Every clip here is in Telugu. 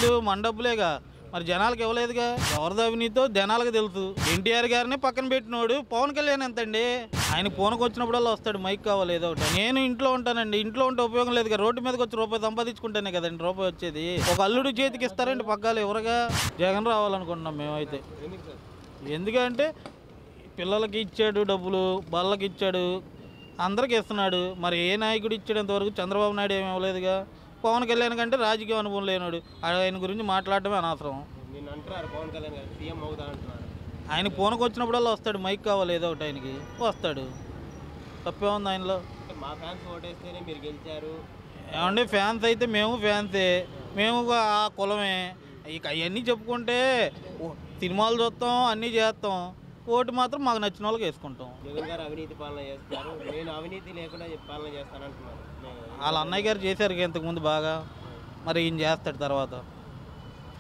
ముందు మన డబ్బులేగా, మరి జనాలకు ఇవ్వలేదుగా. ఎవరిది అవినీతో జనాలకు తెలుసు. ఎన్టీఆర్ గారిని పక్కన పెట్టినోడు పవన్ కళ్యాణ్ ఎంతండి? ఆయన ఫోన్కి వచ్చినప్పుడల్లా వస్తాడు, మైక్ కావాలి ఏదో ఒకటి. నేను ఇంట్లో ఉంటానండి, ఇంట్లో ఉంటే ఉపయోగం లేదుగా. రోడ్డు మీదకి వచ్చి రూపాయి సంపాదించుకుంటేనే కదండి రూపాయి వచ్చేది. ఒక అల్లుడు చేతికి ఇస్తారండి పగ్గాలు ఎవరుగా? జగన్ రావాలనుకుంటున్నాం మేమైతే. ఎందుకంటే పిల్లలకి ఇచ్చాడు డబ్బులు, బళ్ళకి ఇచ్చాడు, అందరికి ఇస్తున్నాడు. మరి ఏ నాయకుడు ఇచ్చాడు ఇంతవరకు? చంద్రబాబు నాయుడు ఏమి ఇవ్వలేదుగా. పవన్ కళ్యాణ్ కంటే రాజకీయ అనుభవం లేనాడు, ఆయన గురించి మాట్లాడటమే అనవసరం. ఆయన ఫోన్కి వచ్చినప్పుడల్లా వస్తాడు, మైక్ కావాలి ఏదో ఒకటి, ఆయనకి వస్తాడు. తప్పే ఉంది ఆయనలో. ఏమంటే ఫ్యాన్స్ అయితే మేము ఫ్యాన్సే, మేము ఆ కులమే. ఇక అవన్నీ చెప్పుకుంటే సినిమాలు చూస్తాం, అన్నీ చేస్తాం, ఓటు మాత్రం మాకు నచ్చిన వాళ్ళకి వేసుకుంటాం. జగన్ గారు అవినీతి పాలన చేస్తారు, నేను అవినీతి లేకుండా పాలన చేస్తానంటున్నారు. వాళ్ళ అన్నయ్య గారు చేశారు ఇంతకుముందు బాగా, మరి ఈయన చేస్తాడు తర్వాత.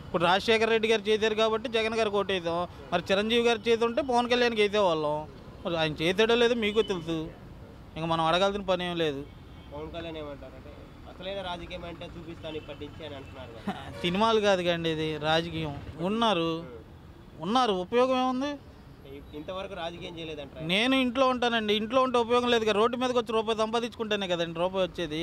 ఇప్పుడు రాజశేఖర రెడ్డి గారు చేశారు కాబట్టి జగన్ గారికి ఓటేసాం. మరి చిరంజీవి గారు చేసి ఉంటే పవన్ కళ్యాణ్కి వేసేవాళ్ళం. మరి ఆయన చేసాడో లేదో మీకు తెలుసు, ఇంకా మనం అడగాల్సిన పని ఏం లేదు. పవన్ కళ్యాణ్ ఏమంటారంటే అసలైన రాజకీయం అంటే చూపిస్తాను ఇప్పటి నుంచి అని అంటున్నారు. సినిమాలు కాదు కండి, ఇది రాజకీయం. ఉన్నారు ఉపయోగం ఏముంది? ఇంతవరకు రాజకీయం చేయలేదంటారు. నేను ఇంట్లో ఉంటానండి, ఇంట్లో ఉంటే ఉపయోగం లేదుగా. రోడ్డు మీదకి వచ్చి రూపాయి సంపాదించుకుంటేనే కదండి రూపాయి వచ్చేది.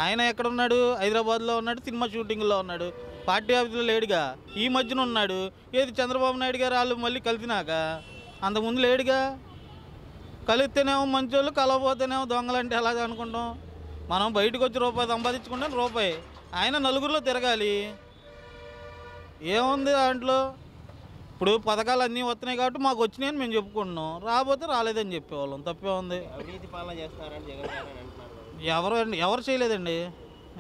ఆయన ఎక్కడ ఉన్నాడు? హైదరాబాద్లో ఉన్నాడు, సినిమా షూటింగ్లో ఉన్నాడు, పార్టీ ఆఫీస్లో లేడుగా. ఈ మధ్యన ఉన్నాడు. ఏది చంద్రబాబు నాయుడు గారు వాళ్ళు మళ్ళీ కలిసినాక, అంతకుముందు లేడుగా. కలిస్తేనేమో మంచోళ్ళు, కలవపోతేనేమో దొంగలంటే ఎలాగ అనుకుంటాం. మనం బయటకు వచ్చి రూపాయి సంపాదించుకుంటే రూపాయి, ఆయన నలుగురిలో తిరగాలి. ఏముంది దాంట్లో? ఇప్పుడు పథకాలు అన్నీ వస్తున్నాయి కాబట్టి మాకు వచ్చినాయని మేము చెప్పుకుంటున్నాం, రాకపోతే రాలేదని చెప్పేవాళ్ళం. తప్పే ఉంది. అవినీతి పాలన చేస్తున్నారని జగన్ గారు అంటున్నారు. ఎవరు చేయలేదండి,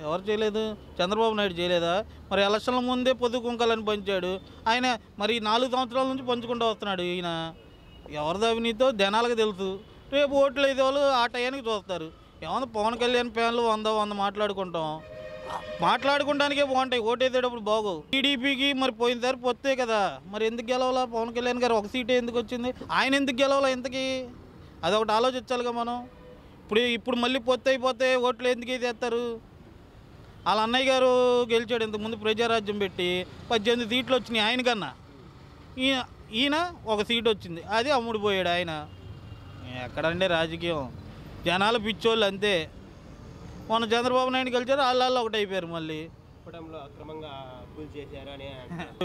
ఎవరు చేయలేదు? చంద్రబాబు నాయుడు చేయలేదా? మరి ఎలక్షన్ల ముందే పొద్దు కుంకాలని పంచాడు ఆయన. మరి 4 సంవత్సరాల నుంచి పంచుకుంటూ వస్తున్నాడు ఈయన. ఎవరిది అవినీతో జనాలకు తెలుసు. రేపు ఓట్లు వేసేవాళ్ళు ఆ టయానికి చూస్తారు. ఏమన్నా పవన్ కళ్యాణ్ ఫ్యాన్లు 100 మాట్లాడుకుంటాం, మాట్లాడుకోవడానికే బాగుంటాయి, ఓటేసేటప్పుడు బాగోవు. టీడీపీకి మరి పోయినసారి పొత్తే కదా, మరి ఎందుకు గెలవాలా? పవన్ కళ్యాణ్ గారు ఒక సీటే ఎందుకు వచ్చింది? ఆయన ఎందుకు గెలవాలా ఇంతకీ? అదొకటి ఆలోచించాలిగా మనం. ఇప్పుడు మళ్ళీ పొత్తు అయిపోతే ఓట్లు ఎందుకు వేసేస్తారు? వాళ్ళ అన్నయ్య గారు గెలిచాడు ఇంతకుముందు ప్రజారాజ్యం పెట్టి, 18 సీట్లు వచ్చినాయి ఆయనకన్నా. ఈయన ఒక సీట్ వచ్చింది, అది అమ్ముడిపోయాడు ఆయన. ఎక్కడండి రాజకీయం? జనాలు పిచ్చోళ్ళు అంతే. మొన్న చంద్రబాబు నాయుడు గెలిచారు, వాళ్ళు ఒకటి అయిపోయారు. మళ్ళీ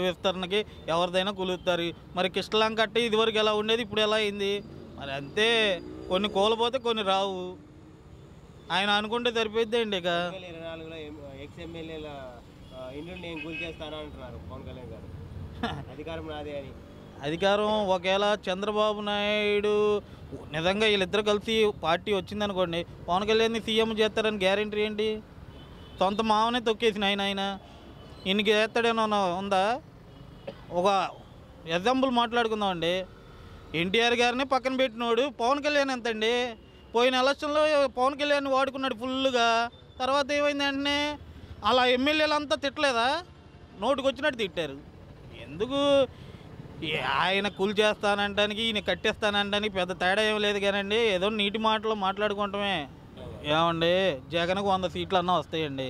విస్తరణకి ఎవరిదైనా కూలుస్తారు. మరి కృష్ణలంక కట్టి ఇదివరకు ఎలా ఉండేది, ఇప్పుడు ఎలా అయింది? మరి అంతే, కొన్ని కూలపోతే కొన్ని రావు. ఆయన అనుకుంటే సరిపోద్దండి. ఇక 2024లో ఎక్స్ఎమ్మెల్యేల ఇండ్లు నేను కూల్చేస్తాను అంటున్నారు పవన్ కళ్యాణ్ గారు. అధికారం నాదే అని. అధికారం ఒకవేళ చంద్రబాబు నాయుడు నిజంగా వీళ్ళిద్దరు కలిసి పార్టీ వచ్చిందనుకోండి, పవన్ కళ్యాణ్ని సీఎం చేస్తారని గ్యారెంటీ ఏంటి? సొంత మామనే తొక్కేసిన ఆయన ఈయనకి చేస్తాడేమో ఉందా? ఒక ఎగ్జాంపుల్ మాట్లాడుకుందామండి. ఎన్టీఆర్ గారిని పక్కన పెట్టినోడు పవన్ కళ్యాణ్ ఎంతండి? పోయిన ఎలక్షన్లో పవన్ కళ్యాణ్ వాడుకున్నాడు ఫుల్గా. తర్వాత ఏమైంది వెంటనే అలా ఎమ్మెల్యేలు అంతా తిట్టలేదా? నోటుకు వచ్చినట్టు తిట్టారు. ఎందుకు? ఆయన కూల్ చేస్తానంటానికి ఈయన కట్టేస్తానంటానికి పెద్ద తేడా ఏం లేదు కానండి, ఏదో నీటి మాటలు మాట్లాడుకుంటామే. ఏమండి, జగన్కు 100 సీట్లు అన్నా వస్తాయండి,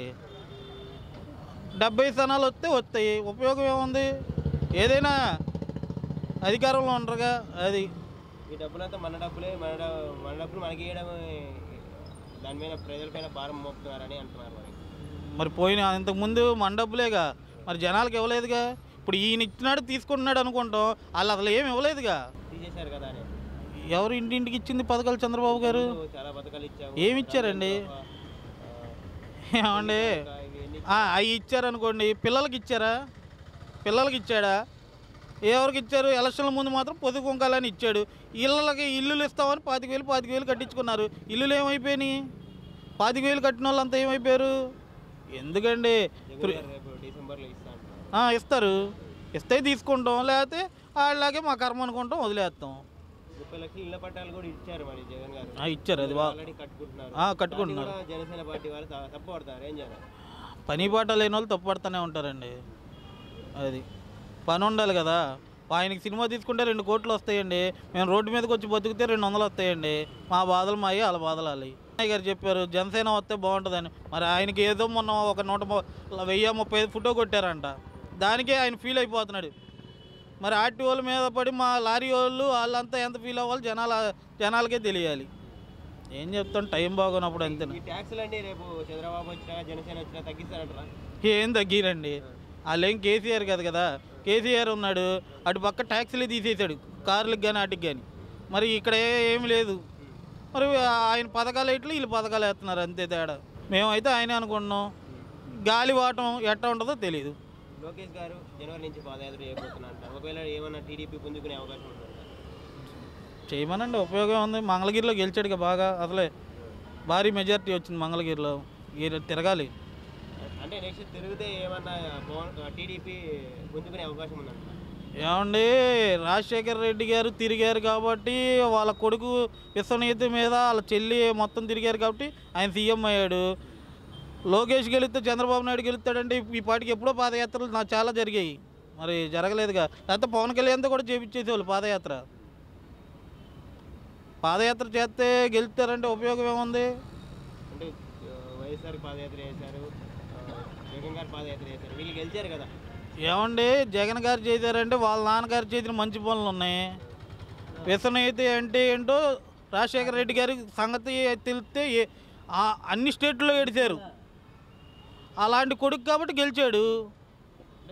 70 స్థానాలు వస్తాయి. ఉపయోగం ఏముంది? ఏదైనా అధికారంలో ఉండరుగా. అది ఈ డబ్బులంతా మన డబ్బులే, మన డబ్బులు మనకి ఇవ్వడం, దాని మీద ప్రజలపైన భారం మోపుతున్నారని అంటున్నారు. మరి పోయిన ఇంతకుముందు మన డబ్బులేగా, మరి జనాలకు ఇవ్వలేదుగా. ఇప్పుడు ఈయన ఇచ్చినాడు తీసుకుంటున్నాడు అనుకుంటాం, వాళ్ళు అసలు ఏమి ఇవ్వలేదుగా. తీసేశారు కదా. ఎవరు ఇంటింటికి ఇచ్చింది పథకాలు? చంద్రబాబు గారు చాలా పథకాలు ఇచ్చారు. ఏమి ఇచ్చారండి? ఏమండి, అవి ఇచ్చారనుకోండి, పిల్లలకి ఇచ్చారా? పిల్లలకి ఇచ్చాడా? ఎవరికి ఇచ్చారు? ఎలక్షన్ల ముందు మాత్రం పొదుపు కుంకాలని ఇచ్చాడు. ఇళ్ళకి ఇల్లులు ఇస్తామని 25,000 కట్టించుకున్నారు. ఇల్లులు ఏమైపోయినాయి? 25,000 కట్టిన వాళ్ళు అంతా ఏమైపోయారు? ఎందుకండి? ఇస్తారు, ఇస్తే తీసుకుంటాం, లేకపోతే వాళ్ళలాగే మా కర్మ అనుకుంటాం, వదిలేస్తాం. 30 లక్షల ఇళ్ల పట్టాలు కూడా ఇచ్చారు మరి జగన్ గారు. ఇచ్చారు, అది కట్టుకుంటున్నారు. జనసేన పార్టీ వాళ్ళు తప్పుపడతారు, ఏం చేయాలి? పని పాట లేని వాళ్ళు తప్పుపడుతూనే ఉంటారండి. అది పని ఉండాలి కదా. ఆయనకి సినిమా తీసుకుంటే 2 కోట్లు వస్తాయండి, మేము రోడ్డు మీదకి వచ్చి బతికితే 200 వస్తాయండి. మా బాధలు మాయి, వాళ్ళ బాధలు వాళ్ళవి. అన్నయ్య గారు చెప్పారు జనసేన వస్తే బాగుంటుందని. మరి ఆయనకి ఏదో మొన్న ఒక 135 ఫోటో కొట్టారంట. దానికే ఆయన ఫీల్ అయిపోతున్నాడు. మరి ఆర్టీ వాళ్ళ మీద పడి మా లారీ వాళ్ళు వాళ్ళంతా ఎంత ఫీల్ అవ్వాలి జనాలకే తెలియాలి. ఏం చెప్తాం, టైం బాగున్నప్పుడు అంతే. ఈ ట్యాక్సులు అండి రేపు చంద్రబాబు వచ్చినా జనసేన వచ్చినా తగ్గిస్తారంటారా? ఏం తగ్గిరండి, వాళ్ళేం కేసీఆర్ కదా, కేసీఆర్ ఉన్నాడు, అటు పక్క ట్యాక్సీలు తీసేసాడు కార్లకు కానీ వాటికి కానీ. మరి ఇక్కడ ఏమి లేదు, మరి ఆయన పథకాలు ఎట్లు వీళ్ళు పథకాలు వేస్తున్నారు, అంతే తేడా. మేమైతే ఆయనే అనుకుంటున్నాం, గాలి వాటం ఎట్లా ఉంటుందో తెలియదు. లోకేష్ గారు జనవరి నుంచి పాదయాత్ర చేయబోతున్నారు, ఒకవేళ ఏమన్నా టీడీపీ పుంజుకునే అవకాశం ఉందంట? చేయమనండి, ఉపయోగం ఉంది. మంగళగిరిలో గెలిచాడుగా బాగా, అసలే భారీ మెజారిటీ వచ్చింది మంగళగిరిలో, తిరగాలి. అంటే నెక్స్ట్ తిరిగితే ఏమన్నా టీడీపీ పుంజుకునే అవకాశం ఉందంట? ఏమండి, రాజశేఖర రెడ్డి గారు తిరిగారు కాబట్టి, వాళ్ళ కొడుకు విశ్వనీతి మీద వాళ్ళ చెల్లి మొత్తం తిరిగారు కాబట్టి ఆయన సీఎం అయ్యాడు. లోకేష్ గెలిస్తే చంద్రబాబు నాయుడు గెలుస్తాడంటే ఈ పాటికి ఎప్పుడో పాదయాత్రలు నాకు చాలా జరిగాయి, మరి జరగలేదుగా. లేకపోతే పవన్ కళ్యాణ్తో కూడా చేపించేసేవాళ్ళు పాదయాత్ర చేస్తే గెలుస్తారంటే ఉపయోగం ఏముంది? అంటే వైఎస్ఆర్ పాదయాత్ర చేశారు, జగన్ గారు పాదయాత్ర చేశారు, వీళ్ళు గెలిచారు కదా. ఏమండి, జగన్ గారు చేశారంటే వాళ్ళ నాన్నగారు చేసిన మంచి పనులు ఉన్నాయి. విశ్వనీతి అంటే ఏంటో రాజశేఖర రెడ్డి గారి సంగతి తెలిస్తే అన్ని స్టేట్లో ఏడిచారు, అలాంటి కొడుకు కాబట్టి గెలిచాడు.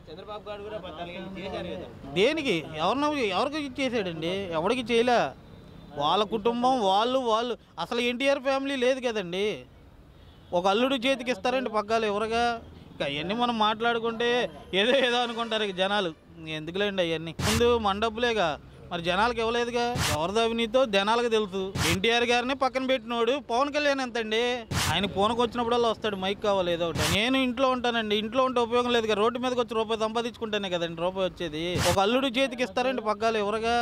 చంద్రబాబు గారు కూడా 14 ఏళ్ళు చేశారు కదా. దేనికి ఎవరికి చేశాడండి? ఎవరికి చేయలే. వాళ్ళ కుటుంబం వాళ్ళు అసలు ఎన్టీఆర్ ఫ్యామిలీ లేదు కదండి. ఒక అల్లుడు చేతికి ఇస్తారండి పగ్గాలు ఎవరుగా. ఇక అవన్నీ మనం మాట్లాడుకుంటే ఏదో అనుకుంటారు ఇక జనాలు, ఎందుకులేండి అవన్నీ. ముందు మన డబ్బులేగా, మరి జనాలకు ఇవ్వలేదుగా. ఎవరిది అవినీతో జనాలకు తెలుసు. ఎన్టీఆర్ గారిని పక్కన పెట్టినోడు పవన్ కళ్యాణ్ ఎంతండి, ఆయన ఫోన్కి వచ్చినప్పుడల్లా వస్తాడు, మైక్ కావాలి ఏదో ఒకటి. నేను ఇంట్లో ఉంటానండి, ఇంట్లో ఉంటే ఉపయోగం లేదు. రోడ్డు మీదకి వచ్చి రూపాయి సంపాదించుకుంటేనే కదండి రూపాయి వచ్చేది. ఒక అల్లుడు చేతికి ఇస్తారండి పగ్గాలు ఎవరుగా.